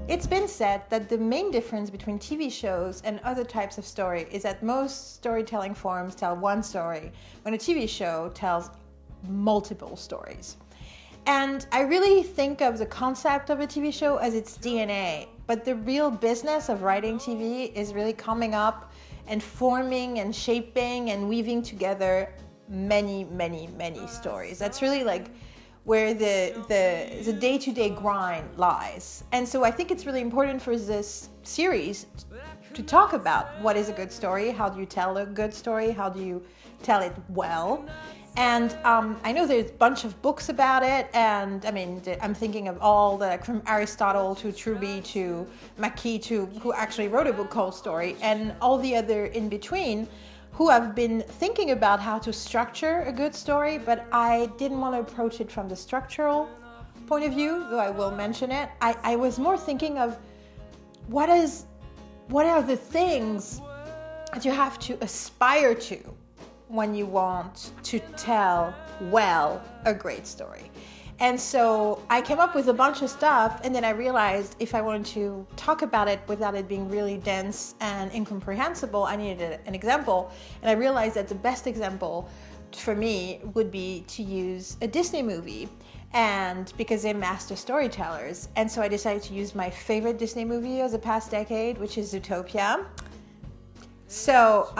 It's been said that the main difference between TV shows and other types of story is that most storytelling forms tell one story, when a TV show tells multiple stories. And I really think of the concept of a TV show as its DNA, but the real business of writing TV is really coming up and forming and shaping and weaving together many, many, many stories. That's really like where the day-to-day grind lies. And so I think it's really important for this series to talk about what is a good story, how do you tell a good story, how do you tell it well. And I know there's a bunch of books about it, and I mean, I'm thinking of all the, from Aristotle to Truby to Mackie, to who actually wrote a book called Story, and all the other in between, who have been thinking about how to structure a good story, but I didn't want to approach it from the structural point of view, though I will mention it. I was more thinking of what are the things that you have to aspire to when you want to tell well a great story. And so I came up with a bunch of stuff, and then I realized if I wanted to talk about it without it being really dense and incomprehensible, I needed an example. And I realized that the best example for me would be to use a Disney movie, and because they're master storytellers. And so I decided to use my favorite Disney movie of the past decade, which is Zootopia. So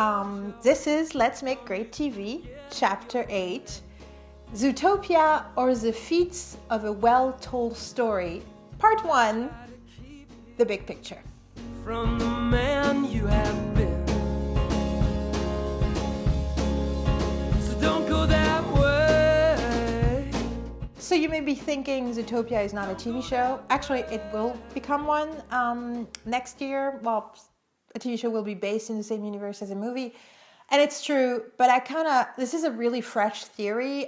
this is Let's Make Great TV, Chapter 8. Zootopia, or the Feats of a Well-Told Story, Part 1, The Big Picture. From the man you have been, so don't go that way. So you may be thinking Zootopia is not a TV show. Actually, it will become one next year. Well, a TV show will be based in the same universe as a movie. And it's true, but this is a really fresh theory.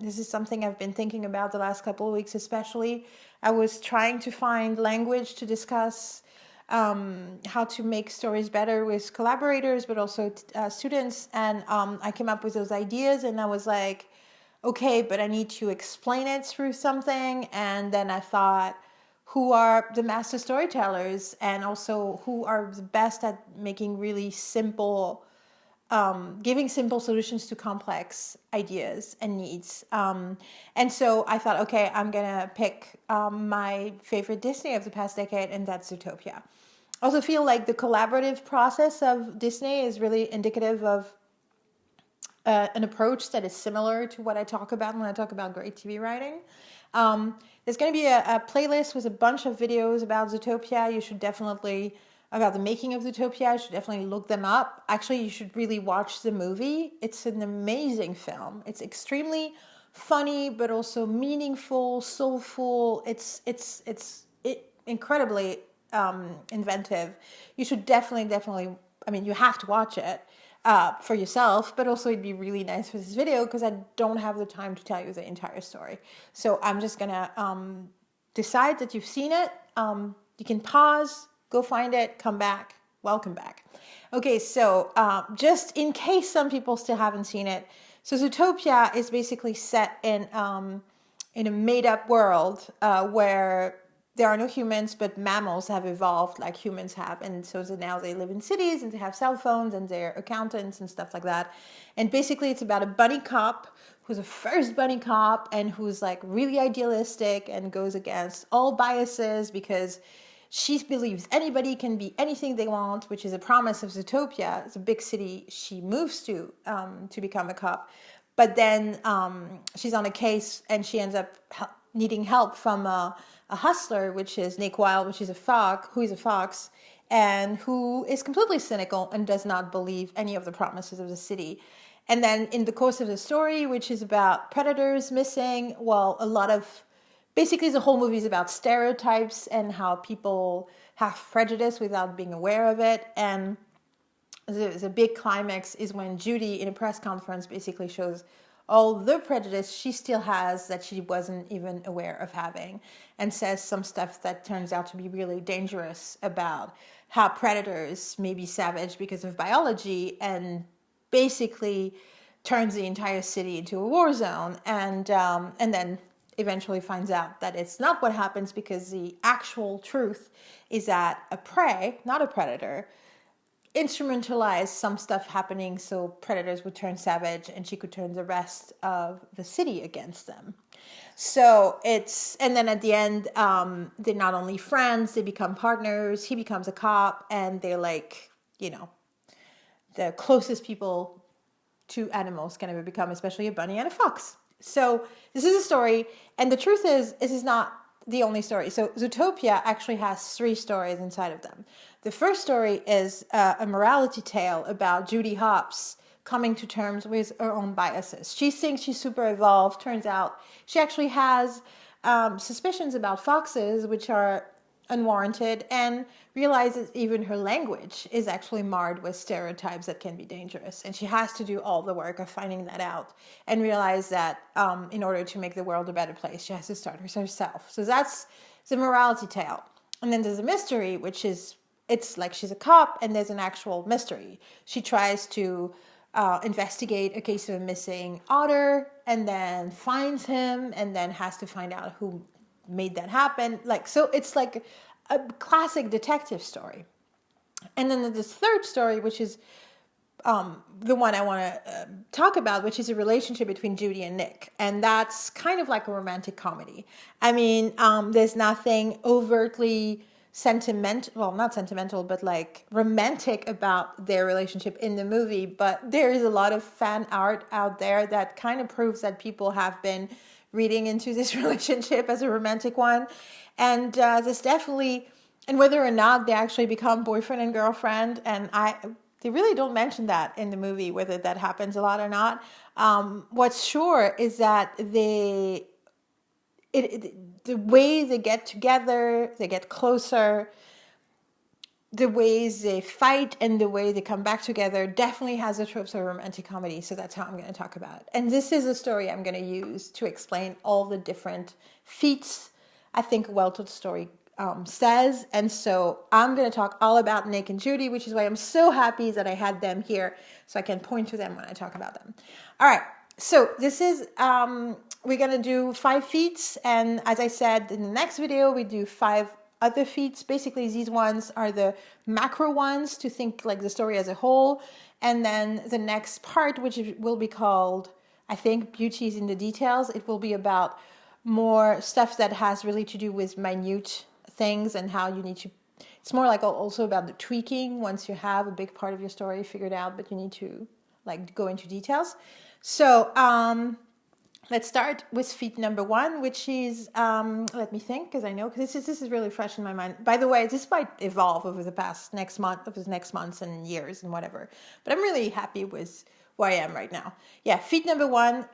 This is something I've been thinking about the last couple of weeks, especially. I was trying to find language to discuss how to make stories better with collaborators, but also students. And I came up with those ideas, and I was like, okay, but I need to explain it through something. And then I thought, who are the master storytellers, and also who are the best at making really simple, giving simple solutions to complex ideas and needs. And so I thought, okay, I'm going to pick my favorite Disney of the past decade, and that's Zootopia. I also feel like the collaborative process of Disney is really indicative of an approach that is similar to what I talk about when I talk about great TV writing. There's going to be a playlist with a bunch of videos about Zootopia. You should definitely... about the making of Zootopia, you should definitely look them up. Actually, you should really watch the movie. It's an amazing film. It's extremely funny, but also meaningful, soulful. It's incredibly inventive. You should definitely, I mean, you have to watch it for yourself, but also it'd be really nice for this video because I don't have the time to tell you the entire story. So I'm just going to decide that you've seen it. You can pause, go find it, come back, welcome back. Okay, so just in case some people still haven't seen it, so Zootopia is basically set in a made-up world where there are no humans, but mammals have evolved like humans have. And so now they live in cities, and they have cell phones, and they're accountants and stuff like that. And basically it's about a bunny cop who's a first bunny cop, and who's like really idealistic and goes against all biases because she believes anybody can be anything they want, which is a promise of Zootopia, the big city she moves to become a cop. But then she's on a case, and she ends up needing help from a hustler, which is Nick Wilde, who is a fox, and who is completely cynical and does not believe any of the promises of the city. And then in the course of the story, which is about predators missing, basically, the whole movie is about stereotypes and how people have prejudice without being aware of it. And the big climax is when Judy, in a press conference, basically shows all the prejudice she still has that she wasn't even aware of having, and says some stuff that turns out to be really dangerous about how predators may be savage because of biology, and basically turns the entire city into a war zone. And then eventually finds out that it's not what happens, because the actual truth is that a prey, not a predator, instrumentalized some stuff happening so predators would turn savage and she could turn the rest of the city against them. So and then at the end, they're not only friends, they become partners. He becomes a cop, and they're like, the closest people to animals can ever become, especially a bunny and a fox. So this is a story, and the truth is, this is not the only story. So Zootopia actually has 3 stories inside of them. The first story is a morality tale about Judy Hopps coming to terms with her own biases. She thinks she's super evolved. Turns out she actually has suspicions about foxes, which are unwarranted, and realizes even her language is actually marred with stereotypes that can be dangerous. And she has to do all the work of finding that out and realize that in order to make the world a better place, she has to start herself. So that's the morality tale. And then there's a mystery, which is, it's like she's a cop and there's an actual mystery. She tries to investigate a case of a missing otter and then finds him and then has to find out who made that happen. So it's like a classic detective story. And then there's this third story, which is the one I want to talk about, which is a relationship between Judy and Nick. And that's kind of like a romantic comedy. I mean, there's nothing overtly sentimental, well, not sentimental, but like romantic about their relationship in the movie. But there is a lot of fan art out there that kind of proves that people have been reading into this relationship as a romantic one. And there's definitely, and whether or not they actually become boyfriend and girlfriend, and they really don't mention that in the movie, whether that happens a lot or not. What's sure is that the way they get together, they get closer, the ways they fight and the way they come back together definitely has the tropes of romantic comedy. So that's how I'm going to talk about it. And this is a story I'm going to use to explain all the different feats I think a well-told story says. And so I'm going to talk all about Nick and Judy, which is why I'm so happy that I had them here so I can point to them when I talk about them. All right. So this is, we're going to do 5 feats. And as I said, in the next video, we do 5 other feats. Basically, these ones are the macro ones to think like the story as a whole. And then the next part, which will be called, I think, Beauty is in the Details. It will be about more stuff that has really to do with minute things and how you need to, it's more like also about the tweaking once you have a big part of your story figured out, but you need to like go into details. So let's start with feat number 1, which is, let me think, because I know, because this is really fresh in my mind. By the way, this might evolve over the next months and years and whatever, but I'm really happy with where I am right now. Yeah, feat number 1,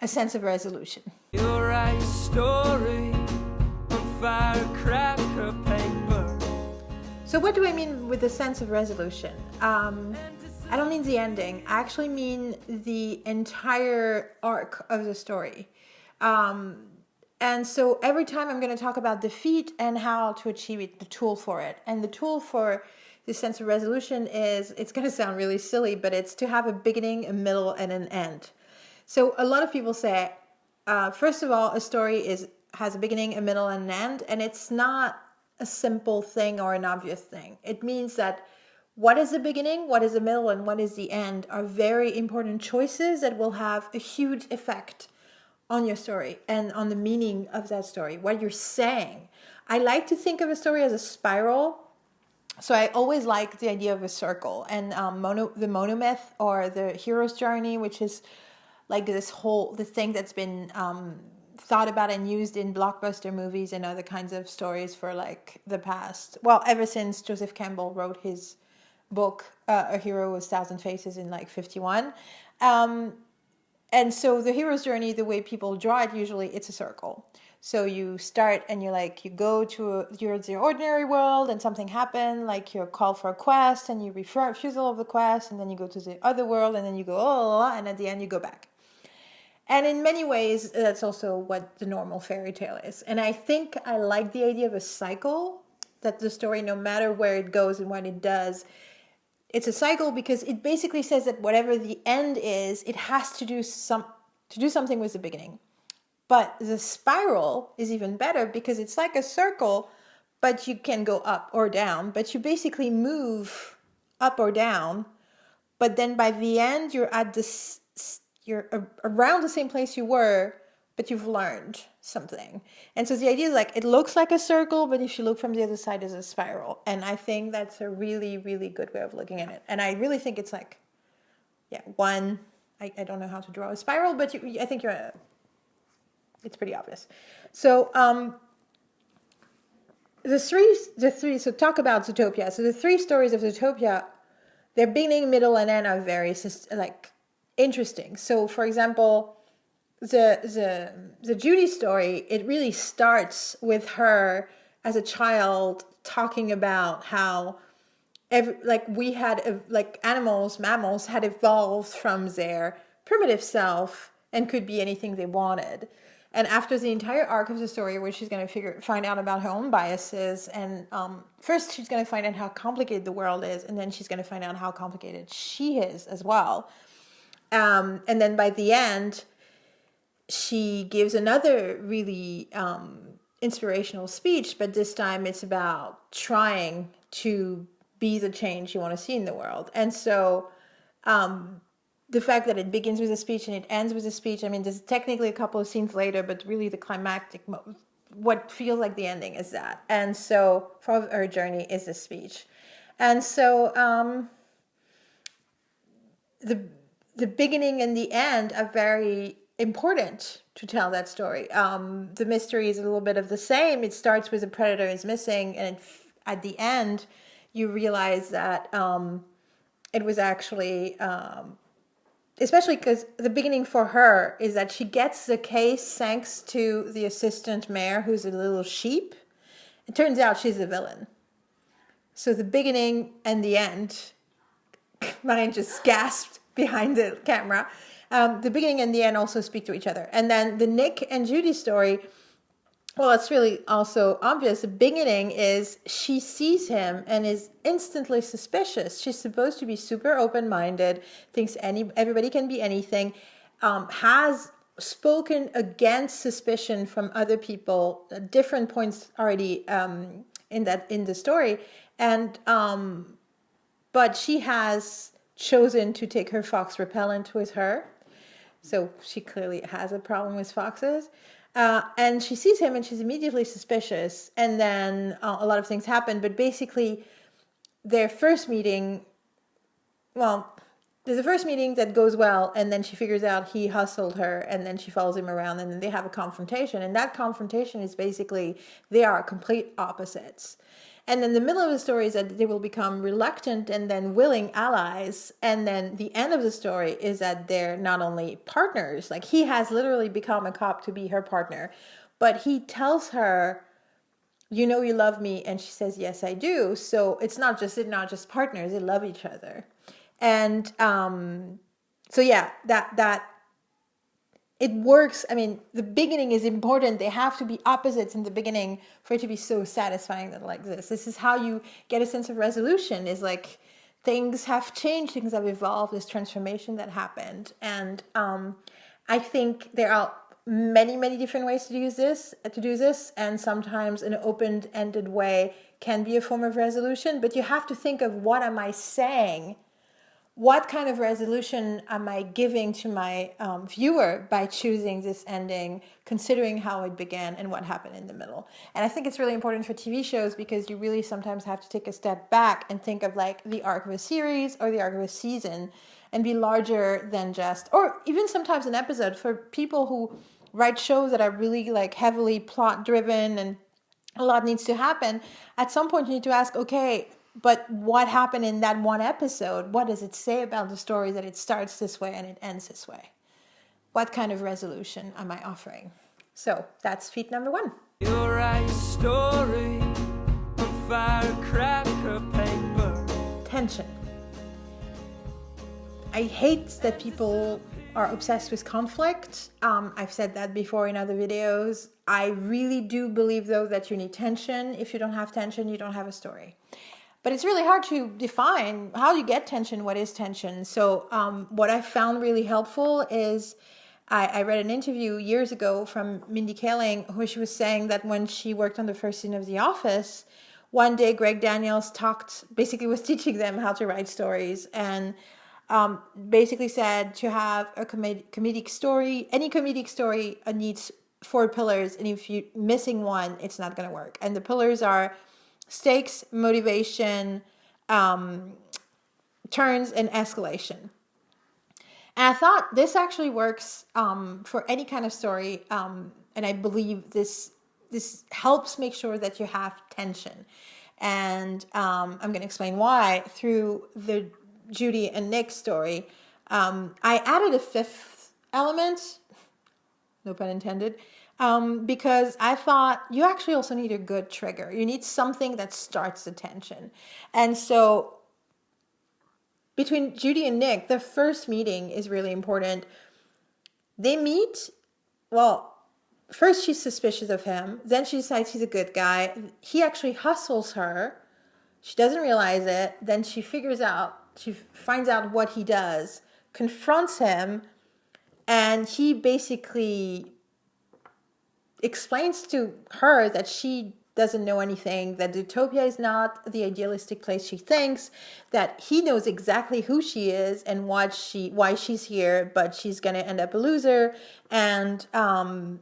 a sense of resolution. You'll write a story on firecracker paper. So what do I mean with a sense of resolution? I don't mean the ending. I actually mean the entire arc of the story. And so every time I'm going to talk about the feat and how to achieve it, the tool for it. And the tool for the sense of resolution is, it's going to sound really silly, but it's to have a beginning, a middle, and an end. So a lot of people say, first of all, a story has a beginning, a middle, and an end. And it's not a simple thing or an obvious thing. It means that what is the beginning, what is the middle, and what is the end are very important choices that will have a huge effect on your story and on the meaning of that story, what you're saying. I like to think of a story as a spiral. So I always like the idea of a circle. And the monomyth, or the hero's journey, which is like the thing that's been thought about and used in blockbuster movies and other kinds of stories for like the past, well, ever since Joseph Campbell wrote his book, A Hero with 1,000 Faces, in like 51. And so the hero's journey, the way people draw it, usually it's a circle. So you start and you go to the ordinary world and something happened, like you're called for a quest and you refusal of the quest, and then you go to the other world and then you go, and at the end you go back. And in many ways, that's also what the normal fairy tale is. And I think I like the idea of a cycle, that the story, no matter where it goes and what it does, it's a cycle, because it basically says that whatever the end is, it has to do something with the beginning. But the spiral is even better because it's like a circle, but you can go up or down, but you basically move up or down. But then by the end, you're at this, you're around the same place you were, but you've learned something. And so the idea is like, it looks like a circle, but if you look from the other side, it's a spiral. And I think that's a really, really good way of looking at it. And I really think it's like, I don't know how to draw a spiral, but I think it's pretty obvious. So so talk about Zootopia. So the three stories of Zootopia, their beginning, middle, and end are very interesting. So for example, the Judy story, it really starts with her as a child talking about how mammals had evolved from their primitive self and could be anything they wanted. And after the entire arc of the story, where she's going to find out about her own biases, and first she's going to find out how complicated the world is, and then she's going to find out how complicated she is as well. And then by the end, she gives another really inspirational speech, but this time it's about trying to be the change you want to see in the world. And so the fact that it begins with a speech and it ends with a speech, I mean, there's technically a couple of scenes later, but really the climactic, what feels like the ending is that. And so for her journey is the speech. And so the beginning and the end are very important to tell that story. The mystery is a little bit of the same. It starts with a predator is missing, and at the end, you realize that it was actually, especially because the beginning for her is that she gets the case thanks to the assistant mayor, who's a little sheep. It turns out she's the villain. So the beginning and the end, Marine just gasped behind the camera. The beginning and the end also speak to each other. And then the Nick and Judy story, well, it's really also obvious. The beginning is she sees him and is instantly suspicious. She's supposed to be super open-minded, thinks everybody can be anything, has spoken against suspicion from other people at different points already in the story. And but she has chosen to take her fox repellent with her. So she clearly has a problem with foxes. And she sees him and she's immediately suspicious. And then a lot of things happen. But basically, their first meeting, well, there's a first meeting that goes well. And then she figures out he hustled her. And then she follows him around. And then they have a confrontation. And that confrontation is basically, they are complete opposites. And then the middle of the story is that they will become reluctant and then willing allies. And then the end of the story is that they're not only partners, like he has literally become a cop to be her partner, but he tells her, you know, you love me. And she says, yes, I do. So they're not just partners, they love each other. And so yeah, that it works. I mean, the beginning is important. They have to be opposites in the beginning for it to be so satisfying that like this. This is how you get a sense of resolution, is like things have changed, things have evolved, this transformation that happened. And I think there are many, many different ways to do this. And sometimes an open-ended way can be a form of resolution, but you have to think of, what am I saying? What kind of resolution am I giving to my viewer by choosing this ending, considering how it began and what happened in the middle? And I think it's really important for TV shows because you really sometimes have to take a step back and think of like the arc of a series or the arc of a season and be larger than just, or even sometimes an episode. For people who write shows that are really like heavily plot driven and a lot needs to happen, at some point you need to ask, okay, but what happened in that one episode? What does it say about the story that it starts this way and it ends this way? What kind of resolution am I offering? So that's feat number 1. You'll write a story on firecracker paper. Tension. I hate that people are obsessed with conflict. I've said that before in other videos. I really do believe, though, that you need tension. If you don't have tension, you don't have a story. But it's really hard to define how you get tension, what is tension. So what I found really helpful is I read an interview years ago from Mindy Kaling where she was saying that when she worked on the first season of The Office, one day Greg Daniels was teaching them how to write stories, and basically said to have a comedic story, any comedic story needs 4 pillars, and if you're missing one, it's not going to work. And the pillars are stakes, motivation, turns, and escalation. And I thought this actually works for any kind of story, and I believe this helps make sure that you have tension. And I'm going to explain why through the Judy and Nick story. I added a 5th element, no pun intended, because I thought you actually also need a good trigger. You need something that starts the tension. And so between Judy and Nick, the first meeting is really important. They meet, well, first she's suspicious of him. Then she decides he's a good guy. He actually hustles her. She doesn't realize it. Then she finds out what he does, confronts him, and he basically explains to her that she doesn't know anything, that Zootopia is not the idealistic place she thinks, that he knows exactly who she is and why she's here, but she's going to end up a loser. And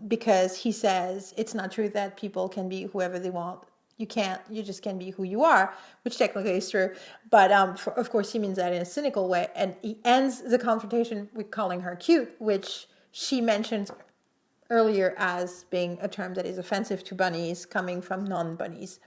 because he says it's not true that people can be whoever they want. You just can't be who you are, which technically is true. But of course, he means that in a cynical way. And he ends the confrontation with calling her cute, which she mentions earlier as being a term that is offensive to bunnies coming from non-bunnies.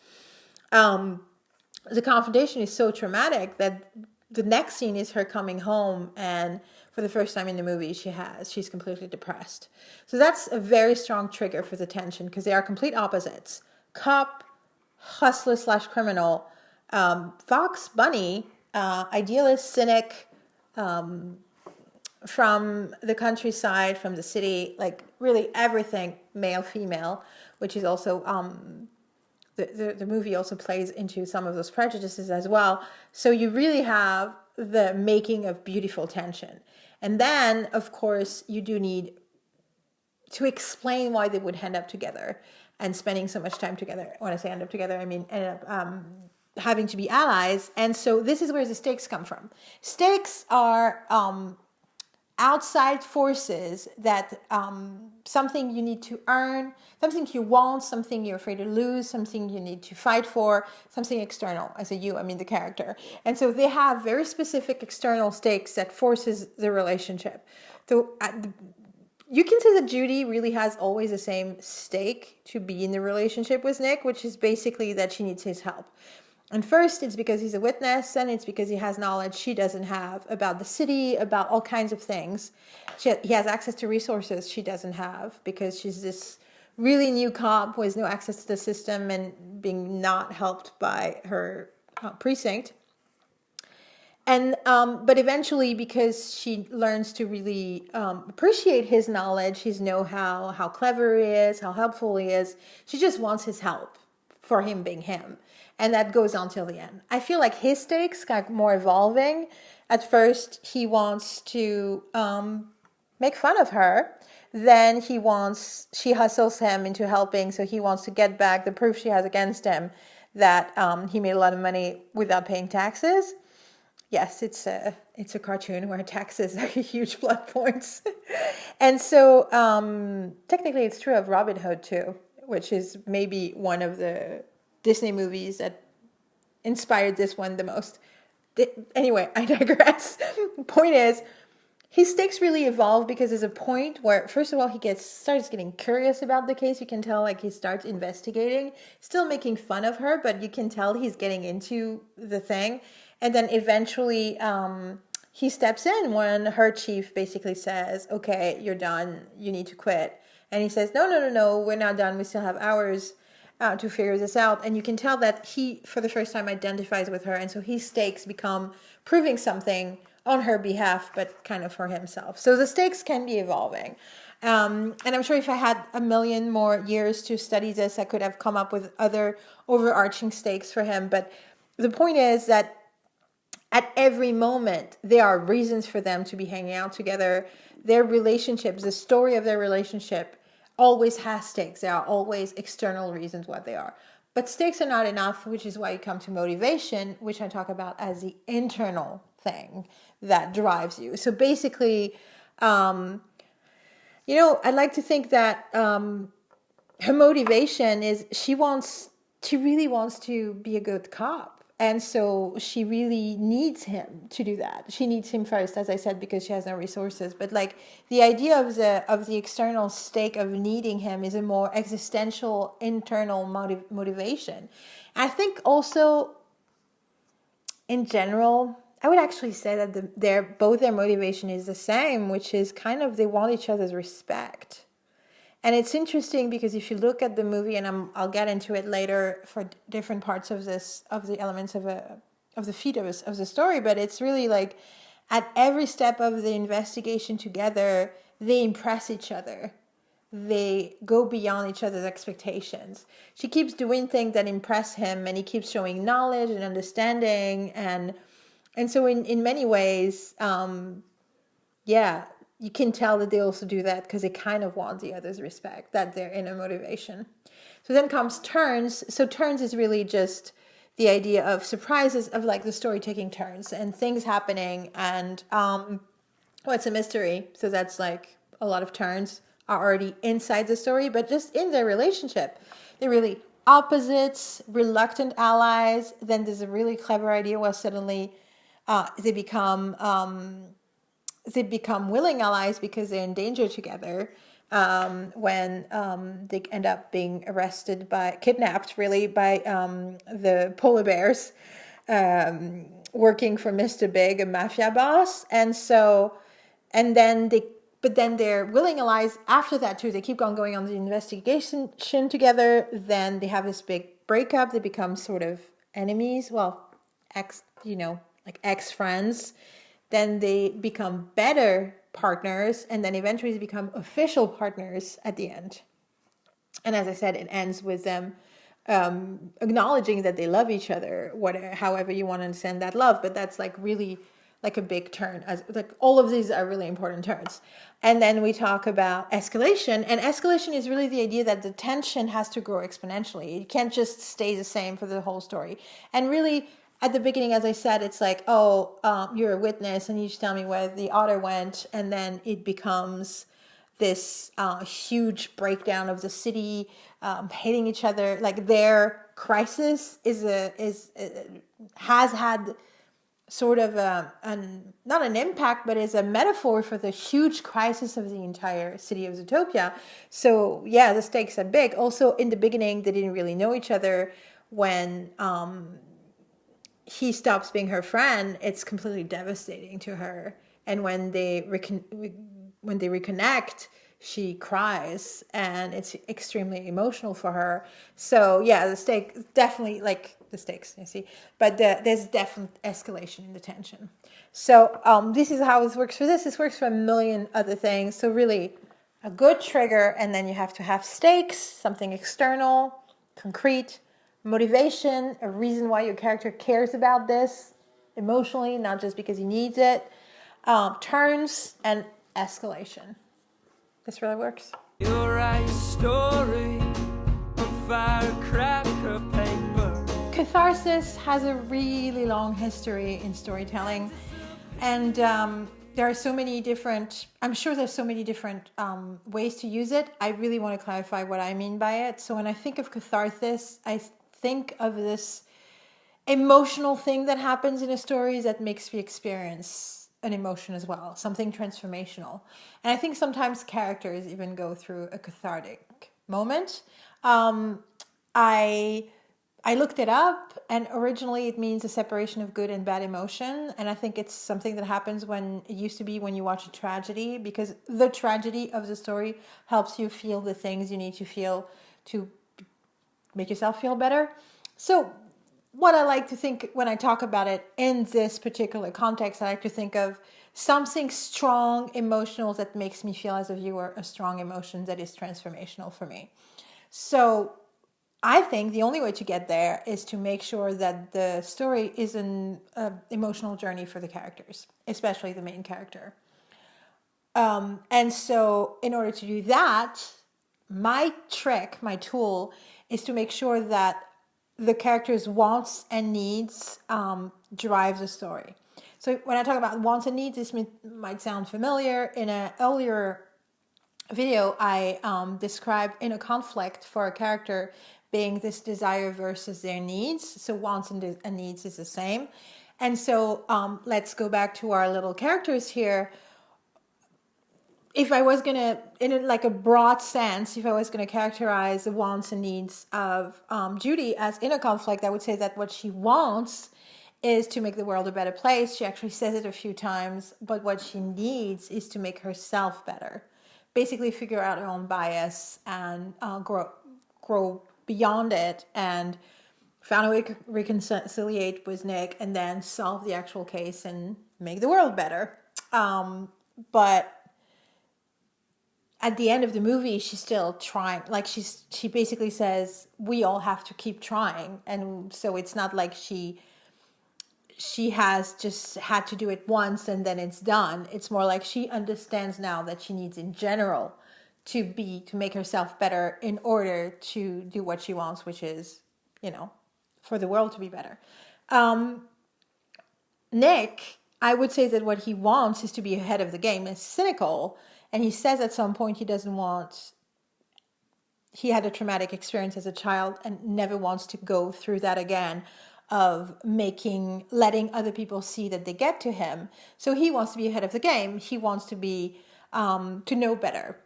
The confrontation is so traumatic that the next scene is her coming home, and for the first time in the movie, she's completely depressed. So that's a very strong trigger for the tension, because they are complete opposites. Cop, hustler / criminal, Fox Bunny, idealist, cynic, from the countryside, from the city, like really everything male, female, which is also the movie also plays into some of those prejudices as well. So you really have the making of beautiful tension. And then, of course, you do need to explain why they would end up together and spending so much time together. When I say end up together, I mean end up having to be allies. And so this is where the stakes come from. Stakes are outside forces that something you need to earn, something you want, something you're afraid to lose, something you need to fight for, something external. I say you, I mean the character. And so they have very specific external stakes that forces the relationship. So you can say that Judy really has always the same stake to be in the relationship with Nick, which is basically that she needs his help. And first, it's because he's a witness, and it's because he has knowledge she doesn't have about the city, about all kinds of things. He has access to resources she doesn't have because she's this really new cop who has no access to the system and being not helped by her precinct. And but eventually, because she learns to really appreciate his knowledge, his know-how, how clever he is, how helpful he is, she just wants his help for him being him. And that goes on till the end. I feel like his stakes got more evolving. At first, he wants to make fun of her. Then she hustles him into helping. So he wants to get back the proof she has against him that he made a lot of money without paying taxes. Yes, it's a cartoon where taxes are huge plot points. And so technically it's true of Robin Hood too, which is maybe one of the Disney movies that inspired this one the most. Anyway, I digress. The point is, his stakes really evolve because there's a point where, first of all, he starts getting curious about the case. You can tell, like, he starts investigating, still making fun of her, but you can tell he's getting into the thing. And then eventually he steps in when her chief basically says, okay, you're done, you need to quit. And he says, no, we're not done, we still have hours to figure this out. And you can tell that he, for the first time, identifies with her. And so his stakes become proving something on her behalf, but kind of for himself. So the stakes can be evolving. And I'm sure if I had a million more years to study this, I could have come up with other overarching stakes for him. But the point is that At every moment, there are reasons for them to be hanging out together. Their relationships, the story of their relationship always has stakes. There are always external reasons why they are. But stakes are not enough, which is why you come to motivation, which I talk about as the internal thing that drives you. So basically, I'd like to think that her motivation is she really wants to be a good cop. And so she really needs him to do that. She needs him first, as I said, because she has no resources. But like the idea of the external stake of needing him is a more existential internal motivation. I think also in general, I would actually say that both their motivation is the same, which is kind of they want each other's respect. And it's interesting because if you look at the movie, and I'll get into it later for different parts of the elements of the feat of the story, but it's really like at every step of the investigation together, they impress each other. They go beyond each other's expectations. She keeps doing things that impress him, and he keeps showing knowledge and understanding, and so in many ways, you can tell that they also do that because they kind of want the other's respect, that their inner motivation. So then comes turns. So turns is really just the idea of surprises, of like the story taking turns and things happening. And it's a mystery. So that's like a lot of turns are already inside the story, but just in their relationship. They're really opposites, reluctant allies. Then there's a really clever idea where suddenly they become willing allies because they're in danger together when they end up being kidnapped really by the polar bears working for Mr. Big, a mafia boss. But then they're willing allies after that too. They keep on going on the investigation together. Then they have this big breakup. They become sort of enemies. Well, ex-friends. Then they become better partners, and then eventually they become official partners at the end. And as I said, it ends with them acknowledging that they love each other, however you want to understand that love. But that's like really like a big turn. All of these are really important turns. And then we talk about escalation, and escalation is really the idea that the tension has to grow exponentially. It can't just stay the same for the whole story. And really, at the beginning, as I said, it's like, you're a witness and you just tell me where the otter went. And then it becomes this huge breakdown of the city, hating each other. Like their crisis has had sort of not an impact, but is a metaphor for the huge crisis of the entire city of Zootopia. So yeah, the stakes are big. Also, in the beginning, they didn't really know each other. When he stops being her friend, it's completely devastating to her. And when they reconnect, she cries, and it's extremely emotional for her. So yeah, the stakes definitely, like the stakes, you see, but there's definite escalation in the tension. So this is how this works for this. This works for a million other things. So really, a good trigger, and then you have to have stakes, something external, concrete. Motivation, a reason why your character cares about this emotionally, not just because he needs it. Turns and escalation. This really works. You'll write a story on firecracker paper. Catharsis has a really long history in storytelling, and there are so many different, I'm sure there's so many different ways to use it. I really want to clarify what I mean by it. So when I think of catharsis, I think of this emotional thing that happens in a story that makes me experience an emotion as well, something transformational. And I think sometimes characters even go through a cathartic moment. I looked it up, and originally it means a separation of good and bad emotion. And I think it's something that happens when you watch a tragedy, because the tragedy of the story helps you feel the things you need to feel to make yourself feel better. So what I like to think when I talk about it in this particular context, I like to think of something strong, emotional, that makes me feel as a viewer a strong emotion that is transformational for me. So I think the only way to get there is to make sure that the story is an emotional journey for the characters, especially the main character. And so in order to do that, my trick, my tool, is to make sure that the character's wants and needs drive the story. So when I talk about wants and needs, this might sound familiar. In an earlier video, I described inner conflict for a character being this desire versus their needs. So wants and needs is the same. And so let's go back to our little characters here. If I was going to, in like a broad sense, if I was going to characterize the wants and needs of Judy as inner conflict, I would say that what she wants is to make the world a better place. She actually says it a few times, but what she needs is to make herself better. Basically figure out her own bias and grow beyond it, and found a way to reconciliate with Nick and then solve the actual case and make the world better. But at the end of the movie, she's still trying. Like she basically says, we all have to keep trying. And so it's not like she has just had to do it once and then it's done. It's more like she understands now that she needs in general to make herself better in order to do what she wants, which is, for the world to be better. Nick, I would say that what he wants is to be ahead of the game. Is cynical. And he says at some point he had a traumatic experience as a child and never wants to go through that again, of letting other people see that they get to him. So he wants to be ahead of the game. He wants to to know better.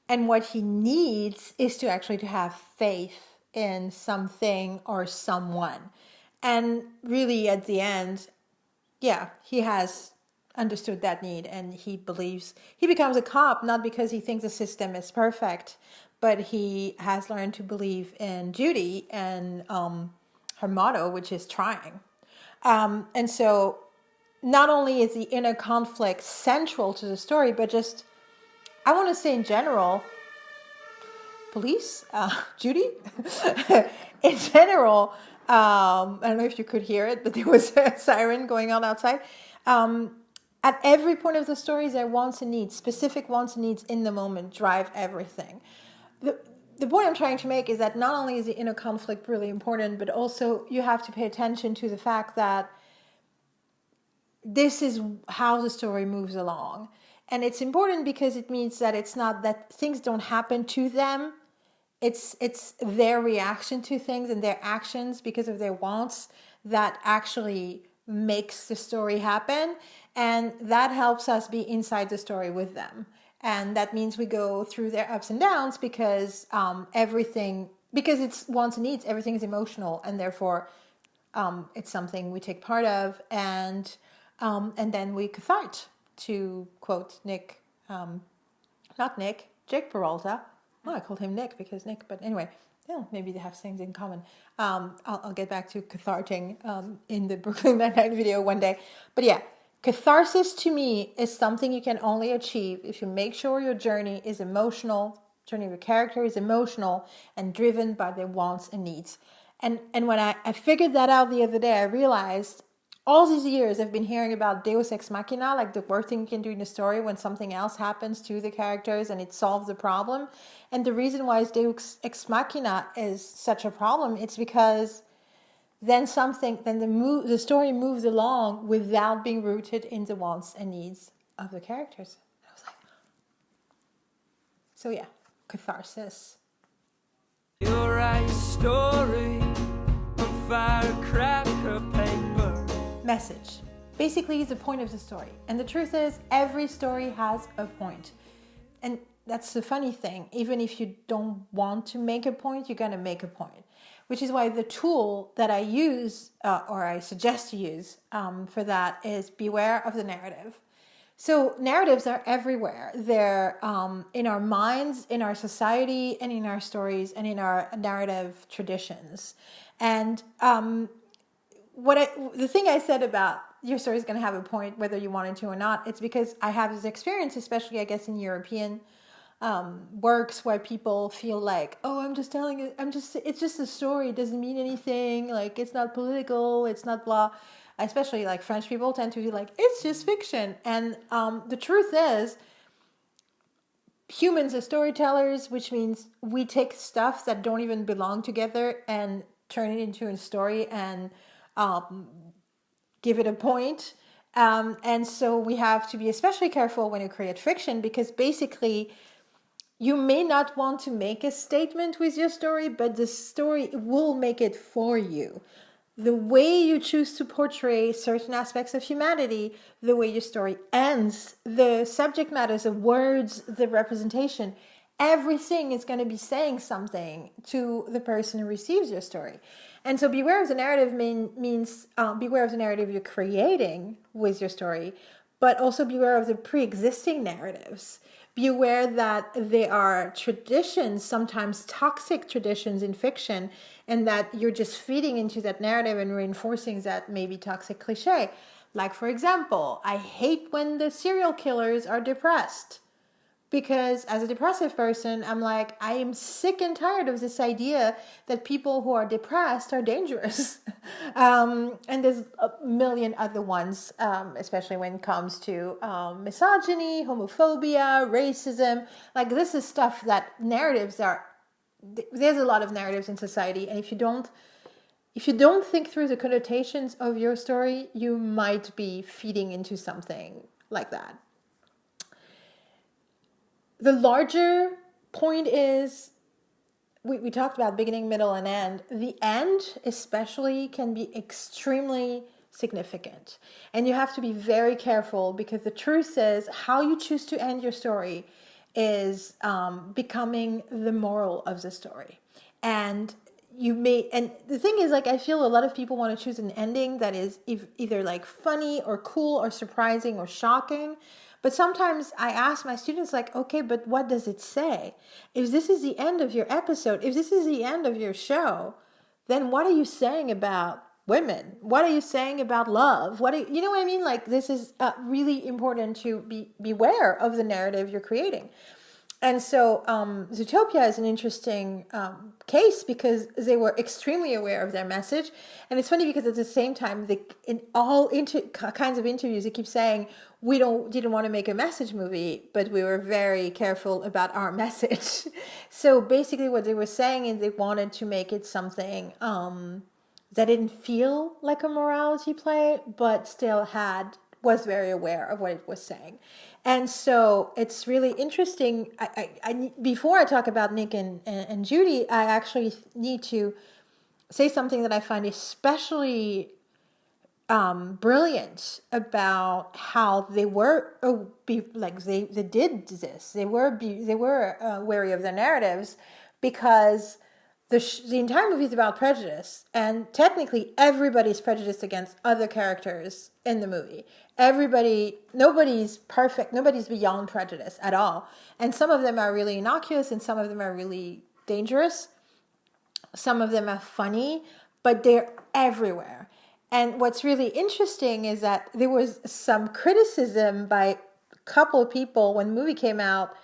And what he needs is to have faith in something or someone. And really at the end, he has understood that need, and he becomes a cop, not because he thinks the system is perfect, but he has learned to believe in Judy and her motto, which is trying. And so not only is the inner conflict central to the story, but just, I want to say in general, police, Judy, in general, I don't know if you could hear it, but there was a siren going on outside. At every point of the story, there are wants and needs. Specific wants and needs in the moment drive everything. The point I'm trying to make is that not only is the inner conflict really important, but also you have to pay attention to the fact that this is how the story moves along. And it's important because it means that it's not that things don't happen to them. It's their reaction to things and their actions because of their wants that actually makes the story happen. And that helps us be inside the story with them. And that means we go through their ups and downs because because it's wants and needs, everything is emotional, and therefore it's something we take part of, and then we cathart, to quote Nick, not Nick, Jake Peralta. Oh, I called him Nick because Nick, but anyway, maybe they have things in common. I'll get back to catharting in the Brooklyn Nine-Nine video one day. But yeah, catharsis to me is something you can only achieve if you make sure your journey is emotional, journey of your character is emotional and driven by their wants and needs. And when I figured that out the other day, I realized all these years I've been hearing about Deus Ex Machina, like the worst thing you can do in a story when something else happens to the characters and it solves the problem. And the reason why Deus Ex Machina is such a problem, it's because then the story moves along without being rooted in the wants and needs of the characters. I was like, so yeah, catharsis. You'll write a story on firecracker paper. Message. Basically, the point of the story. And the truth is, every story has a point. And that's the funny thing. Even if you don't want to make a point, you're going to make a point. Which is why the tool that I use, or I suggest you use for that, is beware of the narrative. So narratives are everywhere. They're in our minds, in our society, and in our stories, and in our narrative traditions. And the thing I said about your story is going to have a point whether you want it to or not, it's because I have this experience, especially I guess in European works where people feel like, oh, I'm just telling it, it's just a story, it doesn't mean anything, like it's not political, it's not blah. Especially like French people tend to be like, it's just fiction. And the truth is, humans are storytellers, which means we take stuff that don't even belong together and turn it into a story and give it a point. And so we have to be especially careful when you create fiction, because basically you may not want to make a statement with your story, but the story will make it for you. The way you choose to portray certain aspects of humanity, the way your story ends, the subject matters, the words, the representation, everything is going to be saying something to the person who receives your story. And so beware of the narrative means beware of the narrative you're creating with your story, but also beware of the pre-existing narratives. Be aware that there are traditions, sometimes toxic traditions in fiction, and that you're just feeding into that narrative and reinforcing that maybe toxic cliche. Like, for example, I hate when the serial killers are depressed. Because as a depressive person, I'm like, I am sick and tired of this idea that people who are depressed are dangerous. And there's a million other ones, especially when it comes to misogyny, homophobia, racism. Like, this is stuff that there's a lot of narratives in society. And if you don't think through the connotations of your story, you might be feeding into something like that. The larger point is, we talked about beginning, middle, and end. The end especially can be extremely significant. And you have to be very careful, because the truth is, how you choose to end your story is becoming the moral of the story. And the thing is, like, I feel a lot of people want to choose an ending that is either like funny or cool or surprising or shocking. But sometimes I ask my students, like, okay, but what does it say? If this is the end of your episode, if this is the end of your show, then what are you saying about women? What are you saying about love? You know what I mean? Like, this is really important to beware of the narrative you're creating. And so Zootopia is an interesting case, because they were extremely aware of their message. And it's funny because at the same time, in all kinds of interviews, they keep saying, we didn't want to make a message movie, but we were very careful about our message. So basically what they were saying is they wanted to make it something that didn't feel like a morality play, but still was very aware of what it was saying. And so it's really interesting. Before I talk about Nick and Judy, I actually need to say something that I find especially brilliant about how they were they did this. They were wary of their narratives, because the entire movie is about prejudice, and technically everybody's prejudiced against other characters in the movie. Nobody's perfect, nobody's beyond prejudice at all. And some of them are really innocuous, and some of them are really dangerous. Some of them are funny, but they're everywhere. And what's really interesting is that there was some criticism by a couple of people when the movie came out,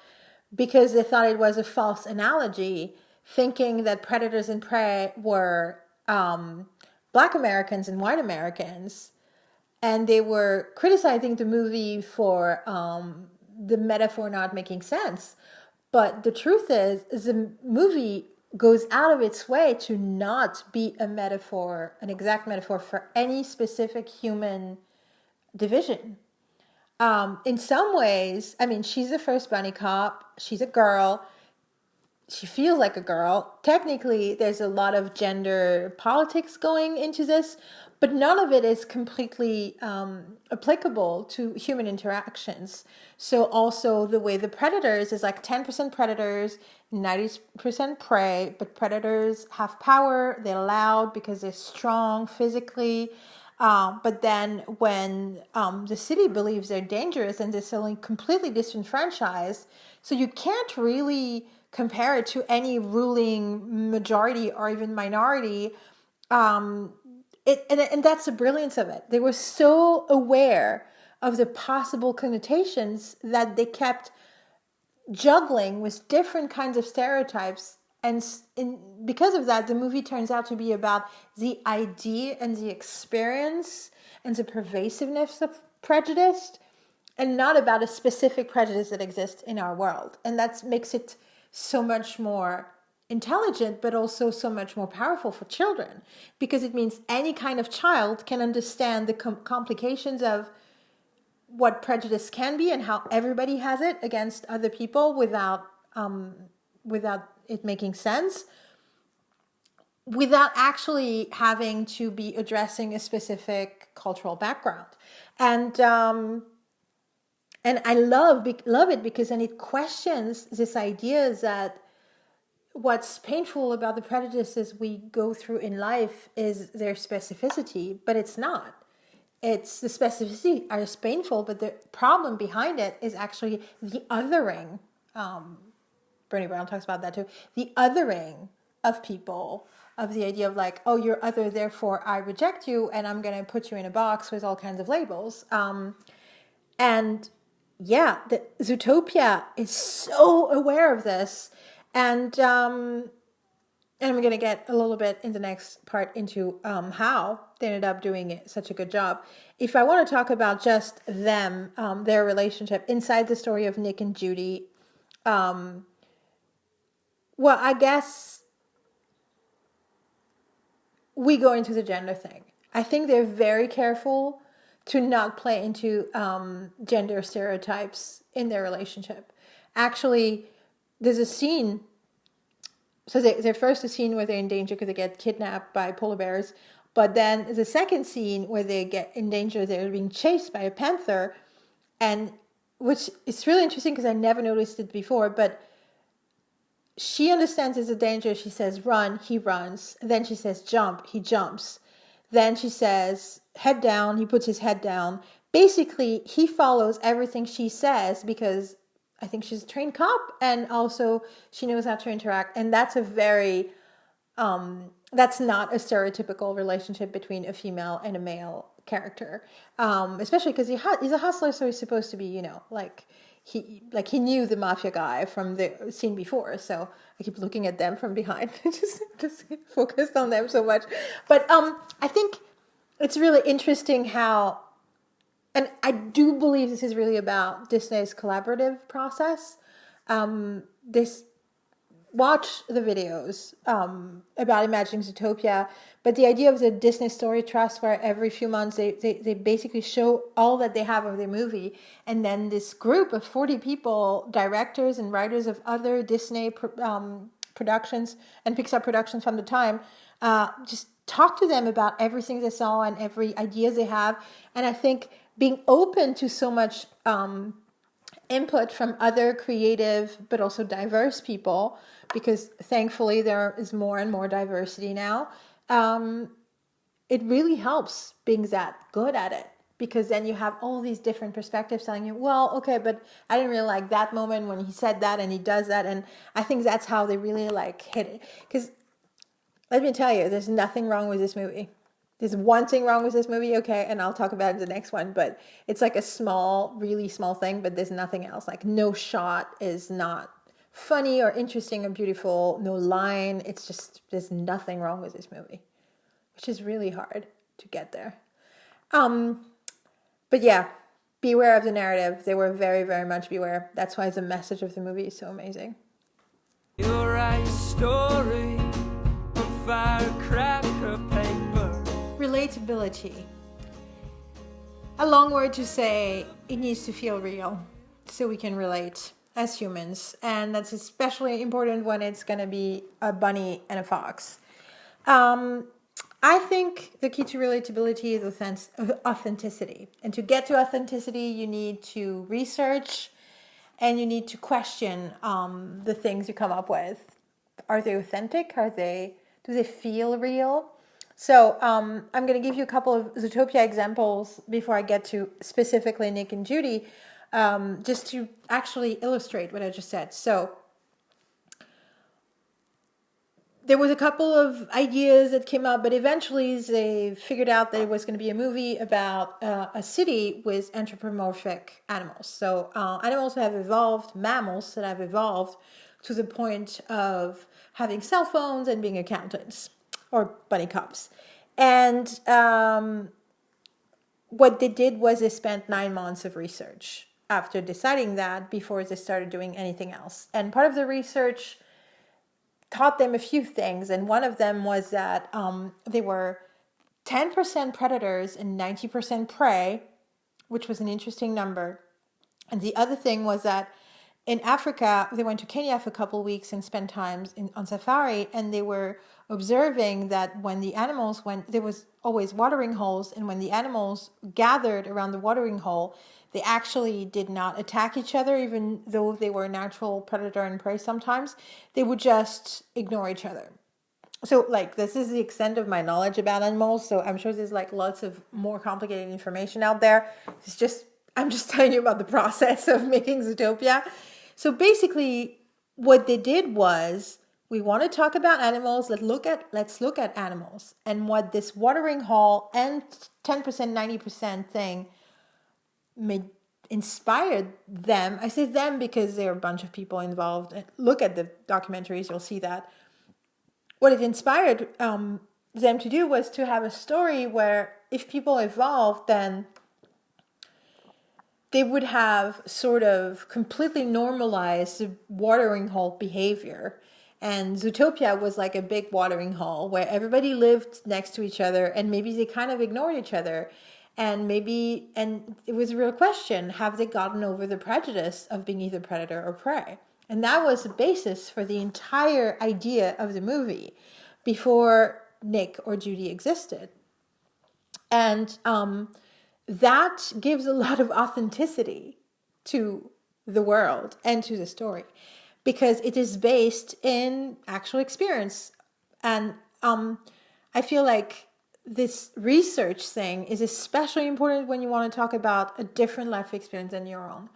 because they thought it was a false analogy, thinking that predators and prey were Black Americans and white Americans. And they were criticizing the movie for the metaphor not making sense. But the truth is the movie goes out of its way to not be an exact metaphor for any specific human division. In some ways, I mean, she's the first bunny cop. She's a girl. She feels like a girl. Technically, there's a lot of gender politics going into this, but none of it is completely applicable to human interactions. So also the way the predators is like 10% predators, 90% prey, but predators have power. They're loud because they're strong physically. But then when the city believes they're dangerous, and they're suddenly completely disenfranchised, so you can't really compare it to any ruling majority or even minority. And that's the brilliance of it. They were so aware of the possible connotations that they kept juggling with different kinds of stereotypes. And because of that, the movie turns out to be about the idea and the experience and the pervasiveness of prejudice, and not about a specific prejudice that exists in our world. And that makes it so much more intelligent, but also so much more powerful for children, because it means any kind of child can understand the complications of what prejudice can be and how everybody has it against other people without it making sense, without actually having to be addressing a specific cultural background. And I love it, because then it questions this idea that what's painful about the prejudices we go through in life is their specificity, but it's not. It's the specificity is painful, but the problem behind it is actually the othering. Bernie Brown talks about that too. The othering of people, of the idea of like, oh, you're other, therefore I reject you, and I'm going to put you in a box with all kinds of labels. And yeah, the Zootopia is so aware of this. And I'm going to get a little bit in the next part into how they ended up doing such a good job. If I want to talk about just them, their relationship inside the story of Nick and Judy, well, I guess we go into the gender thing. I think they're very careful to not play into gender stereotypes in their relationship. Actually, there's a scene. So there's first a scene where they're in danger because they get kidnapped by polar bears. But then the second scene where they get in danger, they're being chased by a panther. And which is really interesting because I never noticed it before. But she understands there's a danger. She says, run, he runs. And then she says, jump, he jumps. Then she says, head down, he puts his head down. Basically, he follows everything she says because I think she's a trained cop, and also she knows how to interact. And that's a very, that's not a stereotypical relationship between a female and a male character. Especially because he's a hustler, so he's supposed to be, he knew the mafia guy from the scene before. So I keep looking at them from behind, just focused on them so much. But I think it's really interesting how. And I do believe this is really about Disney's collaborative process. Watch the videos about Imagining Zootopia, but the idea of the Disney Story Trust, where every few months they basically show all that they have of the movie, and then this group of 40 people, directors and writers of other Disney productions and Pixar productions from the time, just talk to them about everything they saw and every idea they have. And I think being open to so much input from other creative but also diverse people, because thankfully there is more and more diversity now, it really helps being that good at it, because then you have all these different perspectives telling you, well, okay, but I didn't really like that moment when he said that and he does that. And I think that's how they really hit it. Because let me tell you, there's nothing wrong with this movie. There's one thing wrong with this movie, okay, and I'll talk about it in the next one, but it's like a small, really small thing, but there's nothing else. Like, no shot is not funny or interesting or beautiful, no line. It's just, there's nothing wrong with this movie, which is really hard to get there. But yeah, beware of the narrative. They were very, very much beware. That's why the message of the movie is so amazing. You'll write a story on firecracker paper. Relatability. A long word to say, it needs to feel real so we can relate as humans. And that's especially important when it's going to be a bunny and a fox. I think the key to relatability is authenticity. And to get to authenticity, you need to research and you need to question the things you come up with. Are they authentic? Do they feel real? So I'm going to give you a couple of Zootopia examples before I get to specifically Nick and Judy, just to actually illustrate what I just said. So there was a couple of ideas that came up, but eventually they figured out that it was going to be a movie about a city with anthropomorphic animals. So animals have evolved, mammals that have evolved to the point of having cell phones and being accountants or bunny cops. And what they did was they spent 9 months of research after deciding that before they started doing anything else. And part of the research taught them a few things, and one of them was that they were 10% predators and 90% prey, which was an interesting number. And the other thing was that in Africa, they went to Kenya for a couple of weeks and spent time on safari, and they were observing that when the animals went, there was always watering holes, and when the animals gathered around the watering hole, they actually did not attack each other, even though they were natural predator and prey sometimes. They would just ignore each other. So, like, this is the extent of my knowledge about animals, so I'm sure there's, like, lots of more complicated information out there. I'm just telling you about the process of making Zootopia. So basically, what they did was, we want to talk about animals. Let's look at animals. And what this watering hole and 10%, 90% thing inspired them. I say them because there are a bunch of people involved. Look at the documentaries, you'll see that. What it inspired them to do was to have a story where if people evolved, then they would have sort of completely normalized the watering hole behavior. And Zootopia was like a big watering hole where everybody lived next to each other, and maybe they kind of ignored each other. And it was a real question, have they gotten over the prejudice of being either predator or prey? And that was the basis for the entire idea of the movie before Nick or Judy existed. And that gives a lot of authenticity to the world and to the story, because it is based in actual experience. And I feel like this research thing is especially important when you want to talk about a different life experience than your own.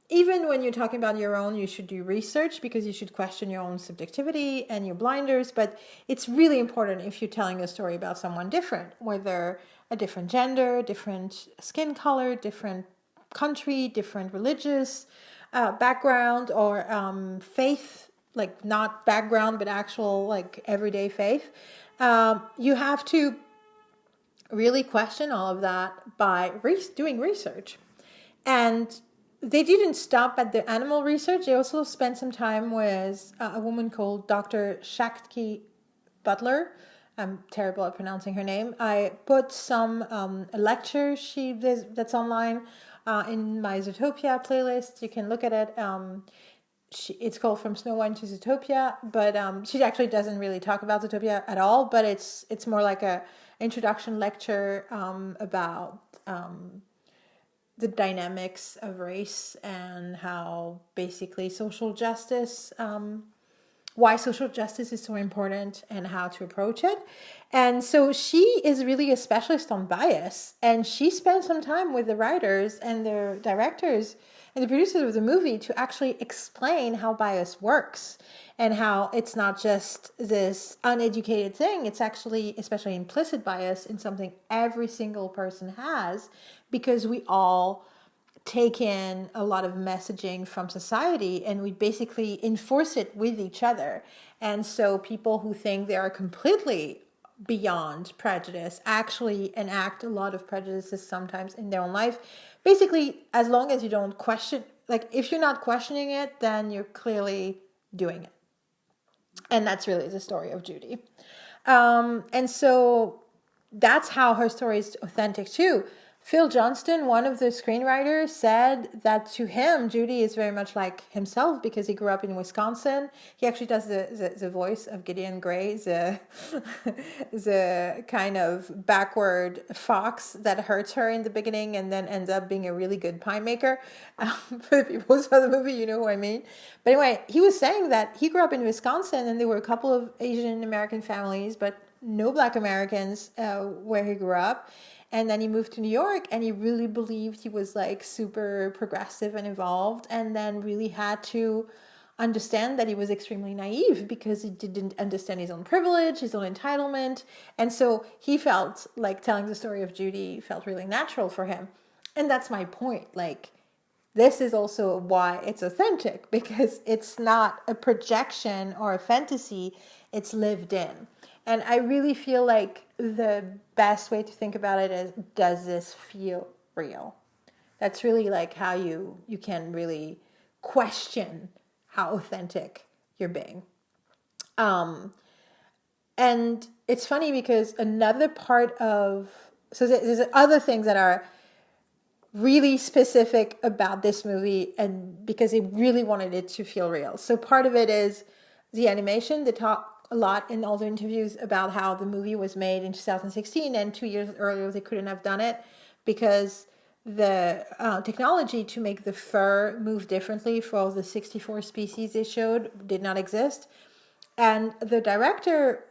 Even when you're talking about your own, you should do research because you should question your own subjectivity and your blinders. But it's really important if you're telling a story about someone different, whether a different gender, different skin color, different country, different religious background, or faith, like not background, but actual like everyday faith. You have to really question all of that by doing research. And they didn't stop at the animal research. They also spent some time with a woman called Dr. Shakti Butler. I'm terrible at pronouncing her name. I put some a lecture that's online in my Zootopia playlist. You can look at it. It's called From Snow White to Zootopia, but she actually doesn't really talk about Zootopia at all. But it's more like a introduction lecture about the dynamics of race and how basically social justice, why social justice is so important and how to approach it. And so she is really a specialist on bias, and she spent some time with the writers and the directors and the producers of the movie to actually explain how bias works and how it's not just this uneducated thing. It's actually, especially implicit bias, in something every single person has, because we all take in a lot of messaging from society and we basically enforce it with each other. And so people who think they are completely beyond prejudice actually enact a lot of prejudices sometimes in their own life. Basically, as long as you don't question, like if you're not questioning it, then you're clearly doing it. And that's really the story of Judy. And so that's how her story is authentic too. Phil Johnston, one of the screenwriters, said that to him, Judy is very much like himself because he grew up in Wisconsin. He actually does the voice of Gideon Gray, the kind of backward fox that hurts her in the beginning and then ends up being a really good pie maker. For the people who saw the movie, you know who I mean. But anyway, he was saying that he grew up in Wisconsin and there were a couple of Asian American families, but no Black Americans where he grew up. And then he moved to New York and he really believed he was like super progressive and evolved, and then really had to understand that he was extremely naive because he didn't understand his own privilege, his own entitlement. And so he felt like telling the story of Judy felt really natural for him. And that's my point. Like, this is also why it's authentic, because it's not a projection or a fantasy, it's lived in. And I really feel like the best way to think about it is, does this feel real? That's really like how you can really question how authentic you're being. And it's funny because another part of, so there's other things that are really specific about this movie, and because they really wanted it to feel real. So part of it is the animation. They talk a lot in all the interviews about how the movie was made in 2016, and 2 years earlier they couldn't have done it because the technology to make the fur move differently for all the 64 species they showed did not exist. And the director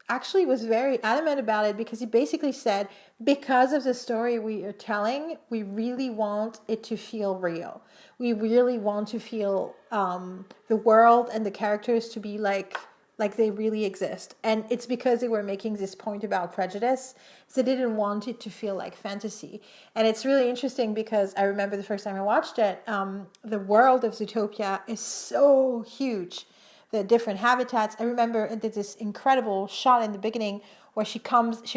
actually was very adamant about it, because he basically said, because of the story we are telling, we really want it to feel real. We really want to feel the world and the characters to be like they really exist. And it's because they were making this point about prejudice, so they didn't want it to feel like fantasy. And it's really interesting because I remember the first time I watched it, the world of Zootopia is so huge. The different habitats. I remember there's this incredible shot in the beginning where she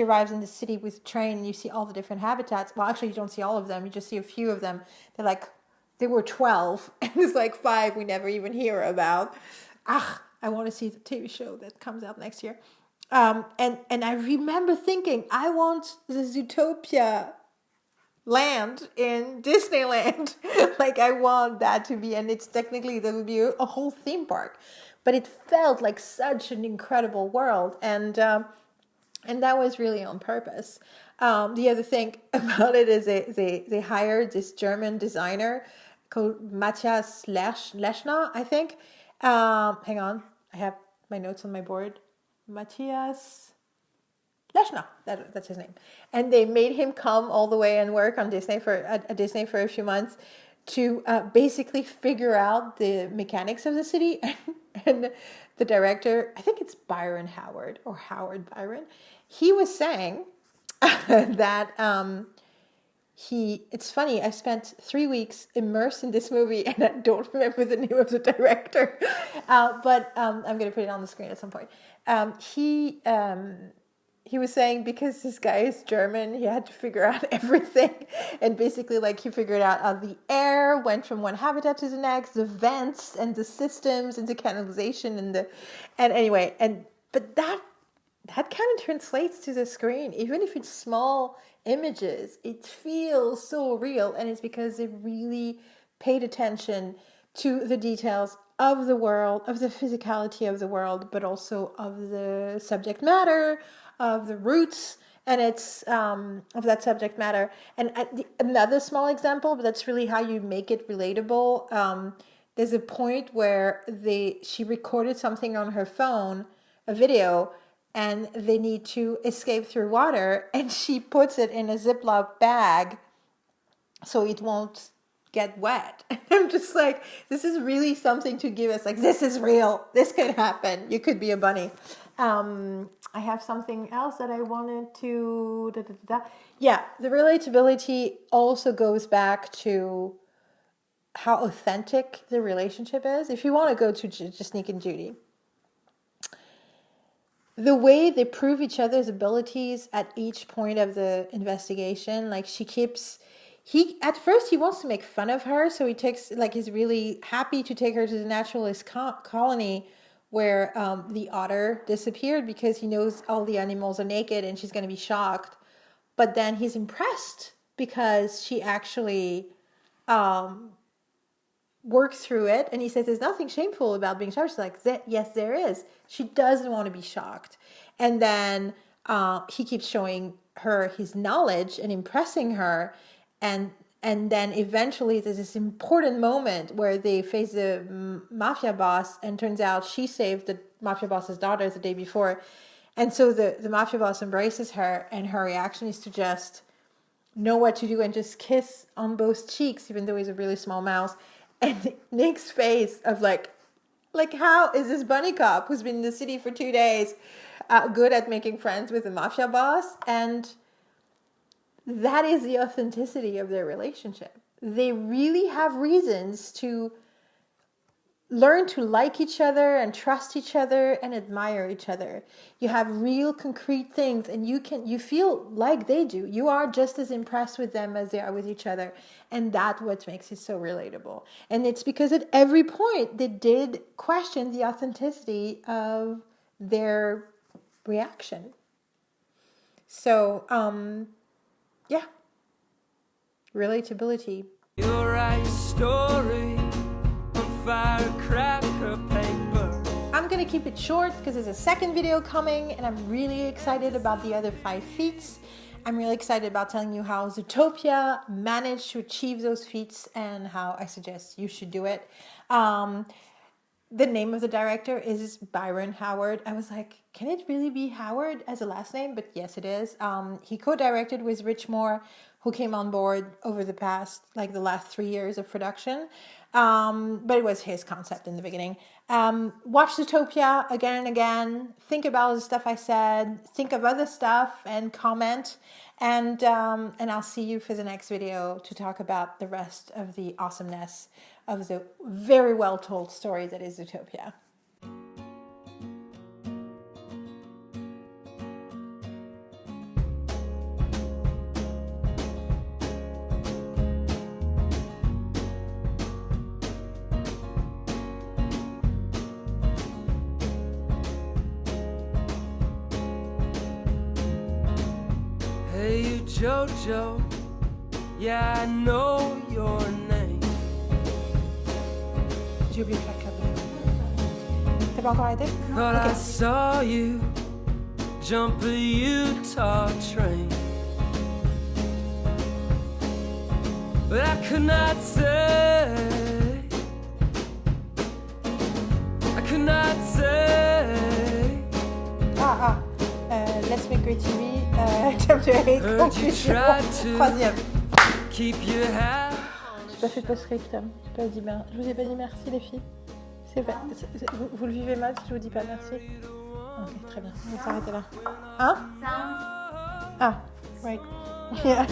arrives in the city with a train, and you see all the different habitats. Well, actually, you don't see all of them. You just see a few of them. There were 12, and there's like 5 we never even hear about. I want to see the TV show that comes out next year. And I remember thinking, I want the Zootopia land in Disneyland. Like, I want that to be, and it's technically, there would be a whole theme park. But it felt like such an incredible world, and that was really on purpose. The other thing about it is they hired this German designer called Matthias Lechner, I think. Hang on, I have my notes on my board. Matthias Lechner, that's his name. And they made him come all the way and work on Disney for a few months to basically figure out the mechanics of the city. And the director, I think it's Byron Howard or Howard Byron, he was saying that it's funny, I spent 3 weeks immersed in this movie and I don't remember the name of the director, but I'm going to put it on the screen at some point. He was saying because this guy is German, he had to figure out everything. And basically, like, he figured out how the air went from one habitat to the next, the vents and the systems and the canalization but that kind of translates to the screen. Even if it's small images, it feels so real. And it's because they really paid attention to the details of the world, of the physicality of the world, but also of the subject matter, of the roots, and it's of that subject matter. And another small example, but that's really how you make it relatable. There's a point where she recorded something on her phone, a video, and they need to escape through water, and she puts it in a Ziploc bag so it won't get wet. And I'm just like, this is really something to give us, like, this is real, this could happen, you could be a bunny. I have something else that I wanted to... Yeah, the relatability also goes back to how authentic the relationship is. If you want to go to Jasnick and Judy, the way they prove each other's abilities at each point of the investigation, like, at first he wants to make fun of her, so he's really happy to take her to the naturalist colony where the otter disappeared, because he knows all the animals are naked and she's going to be shocked. But then he's impressed because she actually worked through it, and he says there's nothing shameful about being shocked. She's like, yes, there is. She doesn't want to be shocked. And then he keeps showing her his knowledge and impressing her, and then eventually there's this important moment where they face the mafia boss, and turns out she saved the mafia boss's daughter the day before. And so the mafia boss embraces her, and her reaction is to just know what to do and just kiss on both cheeks, even though he's a really small mouse. And Nick's face of like how is this bunny cop who's been in the city for 2 days good at making friends with the mafia boss? And that is the authenticity of their relationship. They really have reasons to learn to like each other and trust each other and admire each other. You have real concrete things, and you feel like they do. You are just as impressed with them as they are with each other. And that's what makes it so relatable. And it's because at every point they did question the authenticity of their reaction. So, yeah. Relatability. You're right story on firecracker paper. I'm gonna keep it short because there's a second video coming, and I'm really excited about the other 5 feats. I'm really excited about telling you how Zootopia managed to achieve those feats and how I suggest you should do it. The name of the director is Byron Howard. I was like, can it really be Howard as a last name? But yes, it is. He co-directed with Rich Moore, who came on board over the last 3 years of production. But it was his concept in the beginning. Watch Zootopia again and again. Think about the stuff I said. Think of other stuff and comment. And I'll see you for the next video to talk about the rest of the awesomeness of the very well told story that is Zootopia. Hey, you Jojo, yeah, I know your name. J'ai oublié de faire clap. T'as pas encore arrêté? Thought I Ok. saw you jump a Utah train, but I could not say, Let's Make Great TV, chapter 8, heard you conclusion. tried to Troisième. keep your hat. J'ai pas fait de post-scriptum. Je vous ai pas dit merci les filles. C'est vrai. Vous le vivez mal si je vous dis pas merci? Ok, très bien. On va s'arrêter là. Hein? Ah, right. Yeah.